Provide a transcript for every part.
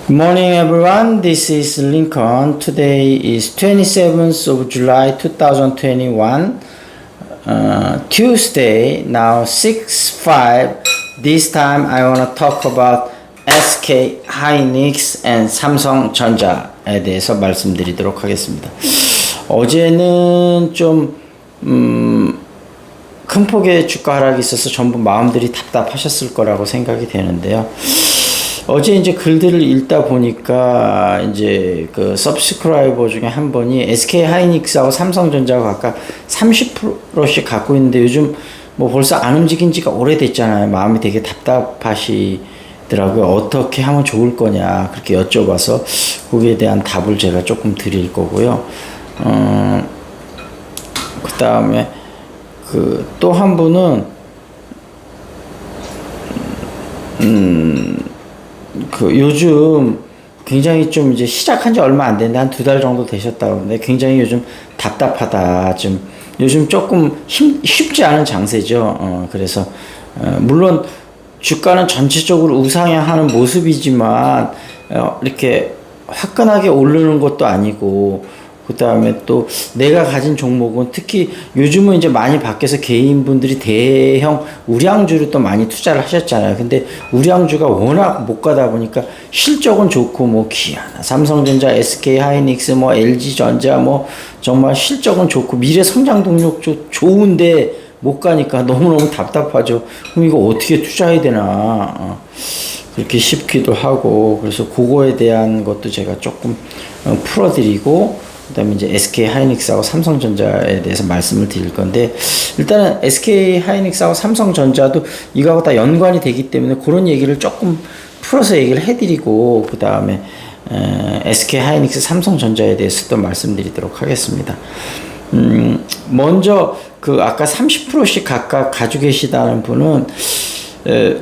Good morning, everyone. This is Lincoln. Today is 27th of July 2021, Tuesday. Now 6:05. This time I want to talk about SK hynix and 삼성전자에 대해서 말씀드리도록 하겠습니다. 어제는 좀 큰 폭의 주가 하락이 있어서 전부 마음들이 답답하셨을 거라고 생각이 되는데요. 어제 이제 글들을 읽다 보니까 이제 그 서브스크라이버 중에 한 분이 SK 하이닉스하고 삼성전자가 각각 30%씩 갖고 있는데 요즘 뭐 벌써 안 움직인 지가 오래됐잖아요. 마음이 되게 답답하시더라고요. 어떻게 하면 좋을 거냐 그렇게 여쭤봐서 거기에 대한 답을 제가 조금 드릴 거고요. 그 다음에 그 또 한 분은 그 요즘 굉장히 좀 이제 시작한 지 얼마 안 됐는데 한 2달 정도 되셨다고 하는데 굉장히 요즘 답답하다. 좀 요즘 조금 쉽지 않은 장세죠. 그래서 물론 주가는 전체적으로 우상향하는 모습이지만 이렇게 화끈하게 오르는 것도 아니고 그 다음에 또 내가 가진 종목은 특히 요즘은 이제 많이 밖에서 개인분들이 대형 우량주를 또 많이 투자를 하셨잖아요. 근데 우량주가 워낙 못 가다 보니까 실적은 좋고 뭐 기아나 삼성전자, SK 하이닉스, 뭐 LG전자 뭐 정말 실적은 좋고 미래 성장 동력도 좋은데 못 가니까 너무너무 답답하죠. 그럼 이거 어떻게 투자해야 되나 그렇게 싶기도 하고 그래서 그거에 대한 것도 제가 조금 풀어드리고 그 다음에 이제 SK 하이닉스하고 삼성전자에 대해서 말씀을 드릴 건데 일단은 SK 하이닉스하고 삼성전자도 이거하고 다 연관이 되기 때문에 그런 얘기를 조금 풀어서 얘기를 해드리고 그 다음에 SK 하이닉스 삼성전자에 대해서 또 말씀드리도록 하겠습니다. 먼저 그 아까 30%씩 각각 가지고 계시다는 분은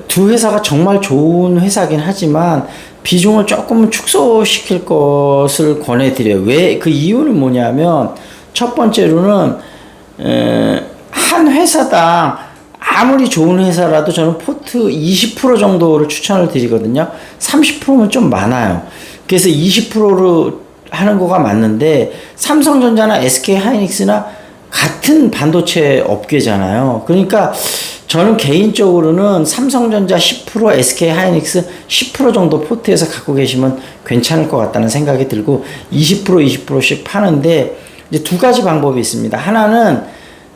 두 회사가 정말 좋은 회사긴 하지만 비중을 조금 축소시킬 것을 권해드려요. 왜? 그 이유는 뭐냐면 첫 번째로는 한 회사당 아무리 좋은 회사라도 저는 포트 20% 정도를 추천을 드리거든요. 30%면 좀 많아요. 그래서 20%로 하는 거가 맞는데 삼성전자나 SK 하이닉스나 같은 반도체 업계잖아요. 그러니까 저는 개인적으로는 삼성전자 10%, SK 하이닉스 10% 정도 포트에서 갖고 계시면 괜찮을 것 같다는 생각이 들고 20%씩 파는데 이제 두 가지 방법이 있습니다. 하나는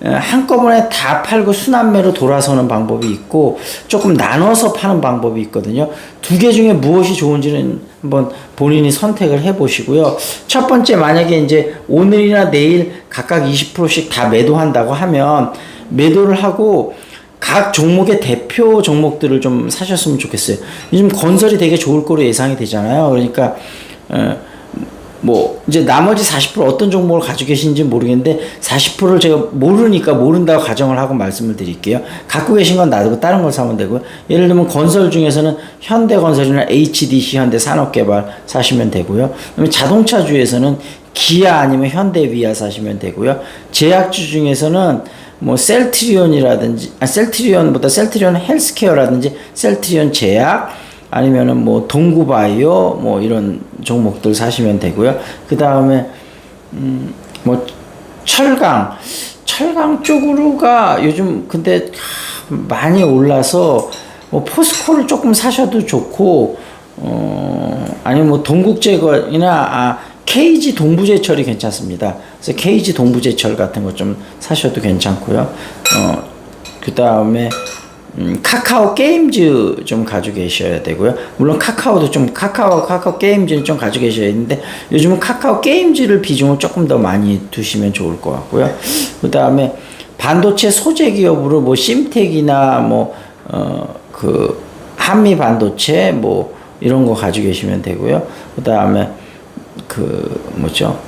한꺼번에 다 팔고 순환매로 돌아서는 방법이 있고 조금 나눠서 파는 방법이 있거든요. 두 개 중에 무엇이 좋은지는 한번 본인이 선택을 해 보시고요. 첫 번째 만약에 이제 오늘이나 내일 각각 20%씩 다 매도한다고 하면 매도를 하고 각 종목의 대표 종목들을 좀 사셨으면 좋겠어요. 요즘 건설이 되게 좋을 거로 예상이 되잖아요. 그러니까 뭐 이제 나머지 40% 어떤 종목을 가지고 계신지 모르겠는데 40%를 제가 모른다고 가정을 하고 말씀을 드릴게요. 갖고 계신 건 놔두고 다른 걸 사면 되고요. 예를 들면 건설 중에서는 현대건설이나 HDC 현대산업개발 사시면 되고요. 그다음에 자동차주에서는 기아 아니면 현대위아 사시면 되고요. 제약주 중에서는 뭐 셀트리온이라든지 셀트리온보다 셀트리온 헬스케어라든지 셀트리온 제약 아니면은 뭐 동구바이오 뭐 이런 종목들 사시면 되고요. 그 다음에 뭐 철강 쪽으로가 요즘 근데 많이 올라서 뭐 포스코를 조금 사셔도 좋고 아니면 뭐 동국제건이나 KG 동부제철이 괜찮습니다. 그래서 KG 동부제철 같은 거 좀 사셔도 괜찮고요. 그 다음에 카카오 게임즈 좀 가지고 계셔야 되고요. 물론 카카오도 좀 카카오 게임즈는 좀 가지고 계셔야 되는데 요즘은 카카오 게임즈를 비중을 조금 더 많이 두시면 좋을 것 같고요. 그 다음에 반도체 소재 기업으로 뭐 심텍이나 뭐 그 한미 반도체 뭐 이런 거 가지고 계시면 되고요. 그 다음에 그 뭐죠?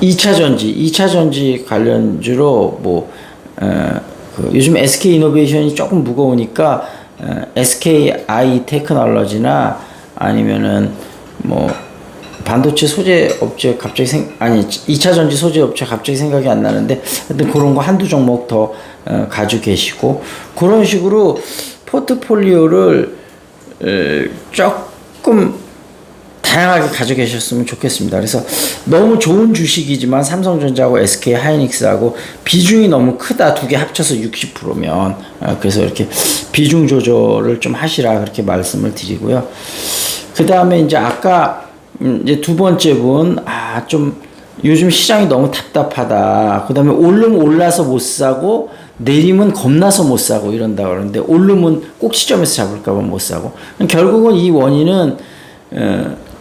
2차전지 관련주로 뭐 그 요즘 SK 이노베이션이 조금 무거우니까 SKI 테크놀로지나 아니면은 뭐 반도체 소재 업체 갑자기 2차전지 소재 업체 갑자기 생각이 안 나는데 하여튼 그런 거 한두 종목 더 가지고 계시고 그런 식으로 포트폴리오를 조금 다양하게 가지고 계셨으면 좋겠습니다. 그래서 너무 좋은 주식이지만 삼성전자하고 SK 하이닉스하고 비중이 너무 크다. 두 개 합쳐서 60%면 그래서 이렇게 비중 조절을 좀 하시라 그렇게 말씀을 드리고요. 그 다음에 이제 아까 이제 두 번째 분 좀 요즘 시장이 너무 답답하다. 그 다음에 오르면 올라서 못 사고 내리면 겁나서 못 사고 이런다 그러는데 오르면 꼭 시점에서 잡을까봐 못 사고 결국은 이 원인은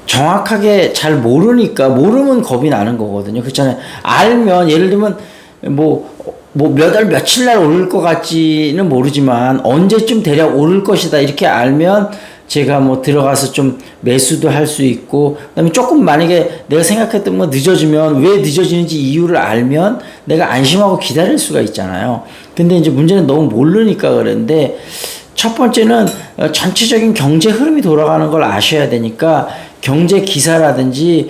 정확하게 잘 모르면 겁이 나는 거거든요. 그렇잖아요. 알면 예를 들면 몇 월 며칠 날 오를 것 같지는 모르지만 언제쯤 대략 오를 것이다 이렇게 알면 제가 들어가서 좀 매수도 할 수 있고, 그다음에 조금 만약에 내가 생각했던 거 늦어지면 왜 늦어지는지 이유를 알면 내가 안심하고 기다릴 수가 있잖아요. 근데 이제 문제는 너무 모르니까 그런데 첫 번째는 전체적인 경제 흐름이 돌아가는 걸 아셔야 되니까 경제 기사라든지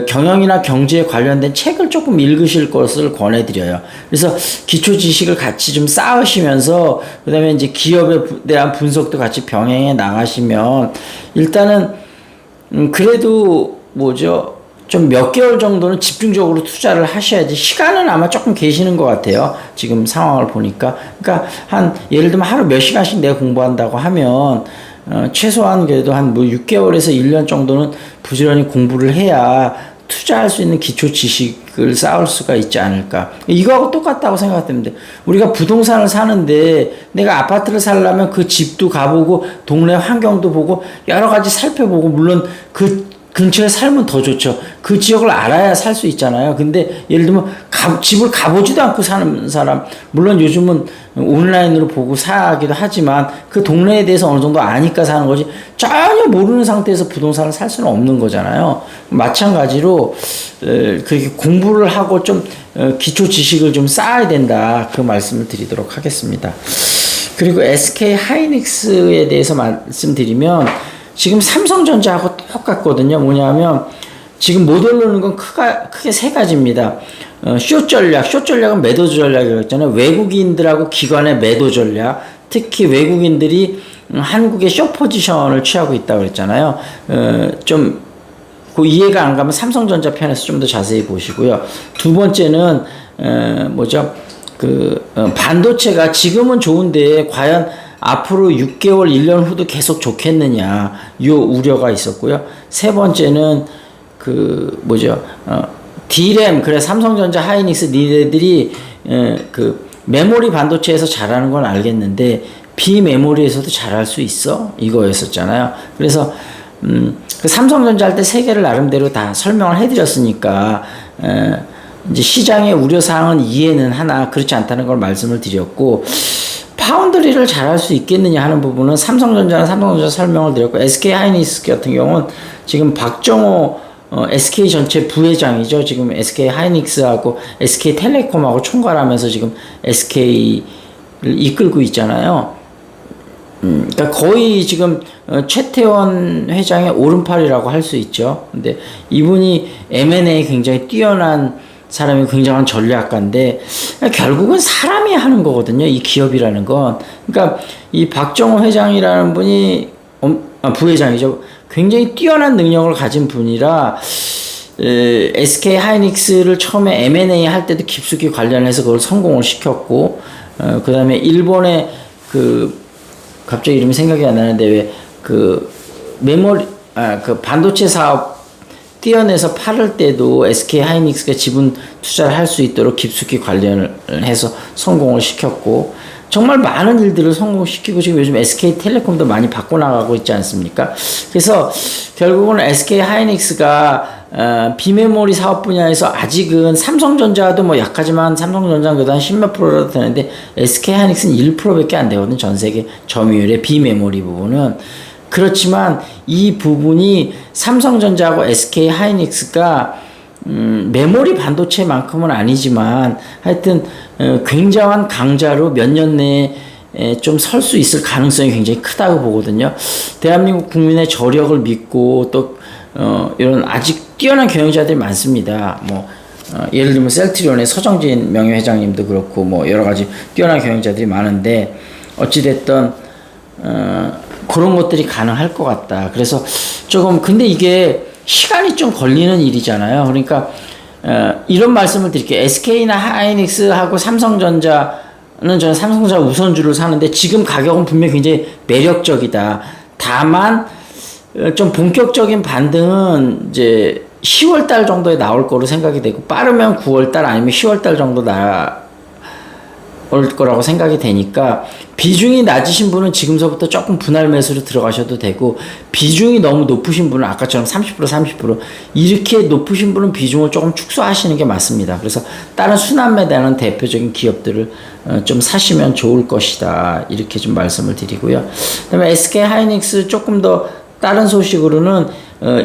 경영이나 경제에 관련된 책을 조금 읽으실 것을 권해드려요. 그래서 기초 지식을 같이 좀 쌓으시면서 그다음에 이제 기업에 대한 분석도 같이 병행해 나가시면 일단은 그래도 좀 몇 개월 정도는 집중적으로 투자를 하셔야지. 시간은 아마 조금 계시는 것 같아요. 지금 상황을 보니까. 그러니까 예를 들면 하루 몇 시간씩 내가 공부한다고 하면 최소한 그래도 6개월에서 1년 정도는 부지런히 공부를 해야 투자할 수 있는 기초 지식을 쌓을 수가 있지 않을까. 이거하고 똑같다고 생각됩니다. 우리가 부동산을 사는데 내가 아파트를 살려면 그 집도 가보고 동네 환경도 보고 여러 가지 살펴보고 물론 그 근처에 살면 더 좋죠. 그 지역을 알아야 살 수 있잖아요. 근데 예를 들면 집을 가보지도 않고 사는 사람, 물론 요즘은 온라인으로 보고 사기도 하지만 그 동네에 대해서 어느 정도 아니까 사는 거지 전혀 모르는 상태에서 부동산을 살 수는 없는 거잖아요. 마찬가지로 그렇게 공부를 하고 좀 기초 지식을 좀 쌓아야 된다. 그 말씀을 드리도록 하겠습니다. 그리고 SK 하이닉스에 대해서 말씀드리면 지금 삼성전자하고 똑같거든요. 뭐냐면 지금 못 오르는 건 크게 세 가지입니다. 숏 전략은 매도 전략이라고 했잖아요. 외국인들하고 기관의 매도 전략, 특히 외국인들이 한국의 숏 포지션을 취하고 있다고 그랬잖아요. 좀 그 이해가 안 가면 삼성전자 편에서 좀 더 자세히 보시고요. 두 번째는 반도체가 지금은 좋은데 과연 앞으로 6개월, 1년 후도 계속 좋겠느냐, 요 우려가 있었고요. 세 번째는 D램, 그래, 삼성전자, 하이닉스, 니네들이, 메모리 반도체에서 잘하는 건 알겠는데, 비메모리에서도 잘할 수 있어? 이거였었잖아요. 그래서, 그 삼성전자 할 때 세 개를 나름대로 다 설명을 해드렸으니까, 이제 시장의 우려사항은 이해는 하나, 그렇지 않다는 걸 말씀을 드렸고, 파운드리를 잘할 수 있겠느냐 하는 부분은 삼성전자 설명을 드렸고, SK 하이닉스 같은 경우는 지금 박정호 SK 전체 부회장이죠. 지금 SK 하이닉스하고 SK 텔레콤하고 총괄하면서 지금 SK를 이끌고 있잖아요. 그러니까 거의 지금 최태원 회장의 오른팔이라고 할 수 있죠. 근데 이분이 M&A에 굉장히 뛰어난 사람이 굉장한 전략가인데 결국은 사람이 하는 거거든요. 이 기업이라는 건. 그러니까 이 박정호 회장이라는 분이 부회장이죠. 굉장히 뛰어난 능력을 가진 분이라 SK 하이닉스를 처음에 M&A 할 때도 깊숙이 관련해서 그걸 성공을 시켰고 그 다음에 일본의 갑자기 이름이 생각이 안 나는데 왜 반도체 사업 띄어내서 팔을 때도 SK 하이닉스가 지분 투자를 할 수 있도록 깊숙이 관련을 해서 성공을 시켰고 정말 많은 일들을 성공시키고 지금 요즘 SK 텔레콤도 많이 바꿔나가고 있지 않습니까? 그래서 결국은 SK 하이닉스가 비메모리 사업 분야에서 아직은 삼성전자도 약하지만 삼성전자는 그래도 한 10몇 프로라도 되는데 SK 하이닉스는 1%밖에 안 되거든. 전 세계 점유율의 비메모리 부분은. 그렇지만 이 부분이 삼성전자하고 SK 하이닉스가 메모리 반도체만큼은 아니지만 하여튼 굉장한 강자로 몇 년 내에 좀 설 수 있을 가능성이 굉장히 크다고 보거든요. 대한민국 국민의 저력을 믿고 또 이런 아직 뛰어난 경영자들이 많습니다. 예를 들면 셀트리온의 서정진 명예회장님도 그렇고 여러 가지 뛰어난 경영자들이 많은데 어찌됐든 그런 것들이 가능할 것 같다. 그래서 조금 근데 이게 시간이 좀 걸리는 일이잖아요. 그러니까 이런 말씀을 드릴게요. SK나 하이닉스하고 삼성전자는 저는 삼성전자 우선주를 사는데 지금 가격은 분명히 굉장히 매력적이다. 다만 좀 본격적인 반등은 이제 10월 달 정도에 나올 거로 생각이 되고 빠르면 9월 달 아니면 10월 달 정도 올 거라고 생각이 되니까 비중이 낮으신 분은 지금서부터 조금 분할 매수로 들어가셔도 되고 비중이 너무 높으신 분은 아까처럼 30% 이렇게 높으신 분은 비중을 조금 축소하시는 게 맞습니다. 그래서 다른 순환매되는 대표적인 기업들을 좀 사시면 좋을 것이다. 이렇게 좀 말씀을 드리고요. 그다음에 SK 하이닉스 조금 더 다른 소식으로는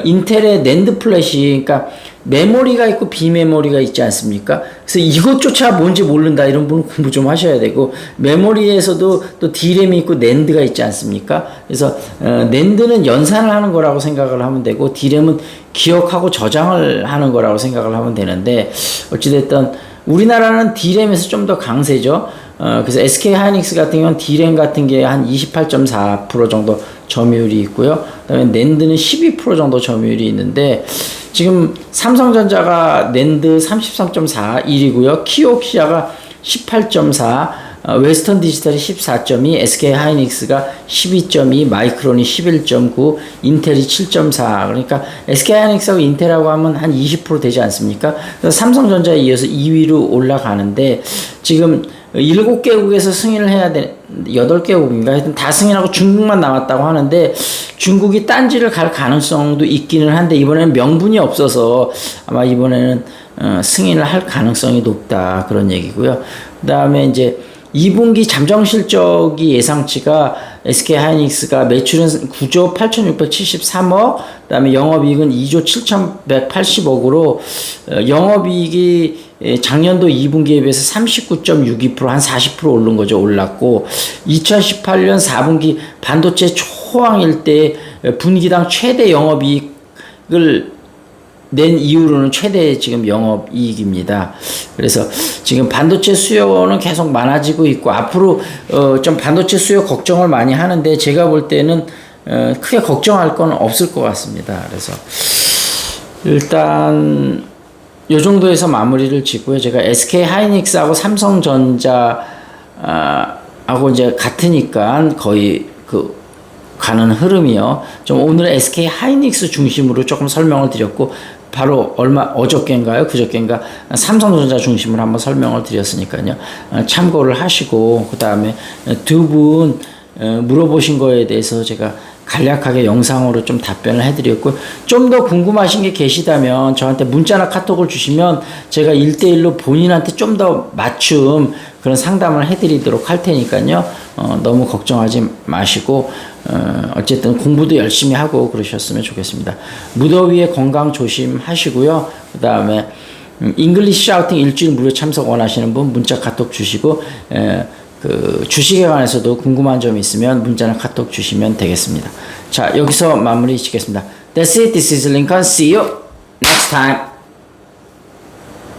인텔의 낸드 플래시, 그러니까 메모리가 있고 비메모리가 있지 않습니까? 그래서 이것조차 뭔지 모른다 이런 분은 공부 좀 하셔야 되고 메모리에서도 또 D램이 있고 낸드가 있지 않습니까? 그래서 낸드는 연산을 하는 거라고 생각을 하면 되고 D램은 기억하고 저장을 하는 거라고 생각을 하면 되는데 어찌됐든 우리나라는 D램에서 좀 더 강세죠. 그래서 SK 하이닉스 같은 경우는 D램 같은 게 한 28.4% 정도 점유율이 있고요. 그다음에 낸드는 12% 정도 점유율이 있는데 지금 삼성전자가 낸드 33.41이고요. 키옥시아가 18.4, 웨스턴 디지털이 14.2, SK 하이닉스가 12.2, 마이크론이 11.9, 인텔이 7.4. 그러니까 SK 하이닉스하고 인텔하고 하면 한 20% 되지 않습니까? 그래서 삼성전자에 이어서 2위로 올라가는데 지금 7개국에서 승인을 해야 돼. 8개국인가? 하여튼 다 승인하고 중국만 남았다고 하는데 중국이 딴지를 갈 가능성도 있기는 한데 이번에는 명분이 없어서 아마 이번에는 승인을 할 가능성이 높다. 그런 얘기고요. 그 다음에 이제 2분기 잠정 실적이 예상치가 SK 하이닉스가 매출은 9조 8,673억, 그다음에 영업이익은 2조 7,180억으로 영업이익이 작년도 2분기에 비해서 39.62% 한 40% 오른 거죠. 올랐고 2018년 4분기 반도체 초황일 때 분기당 최대 영업이익을 낸 이후로는 최대 지금 영업이익입니다. 그래서 지금 반도체 수요는 계속 많아지고 있고 앞으로 좀 반도체 수요 걱정을 많이 하는데 제가 볼 때는 크게 걱정할 건 없을 것 같습니다. 그래서 일단 요 정도에서 마무리를 짓고요. 제가 SK 하이닉스하고 삼성전자 하고 이제 같으니까 거의 가는 흐름이요. 좀 오늘 SK 하이닉스 중심으로 조금 설명을 드렸고 바로 어저께인가요? 그저께인가 삼성전자 중심으로 한번 설명을 드렸으니까요. 참고를 하시고 그 다음에 두 분 물어보신 거에 대해서 제가 간략하게 영상으로 좀 답변을 해드렸고 좀 더 궁금하신 게 계시다면 저한테 문자나 카톡을 주시면 제가 1대1로 본인한테 좀 더 맞춤 그런 상담을 해드리도록 할 테니까요. 너무 걱정하지 마시고 어쨌든 공부도 열심히 하고 그러셨으면 좋겠습니다. 무더위에 건강 조심하시고요. 그 다음에 잉글리시 샤우팅 일주일 무료 참석 원하시는 분 문자 카톡 주시고 그 주식에 관해서도 궁금한 점이 있으면 문자나 카톡 주시면 되겠습니다. 자, 여기서 마무리 짓겠습니다. That's it. This is Lincoln. See you next time.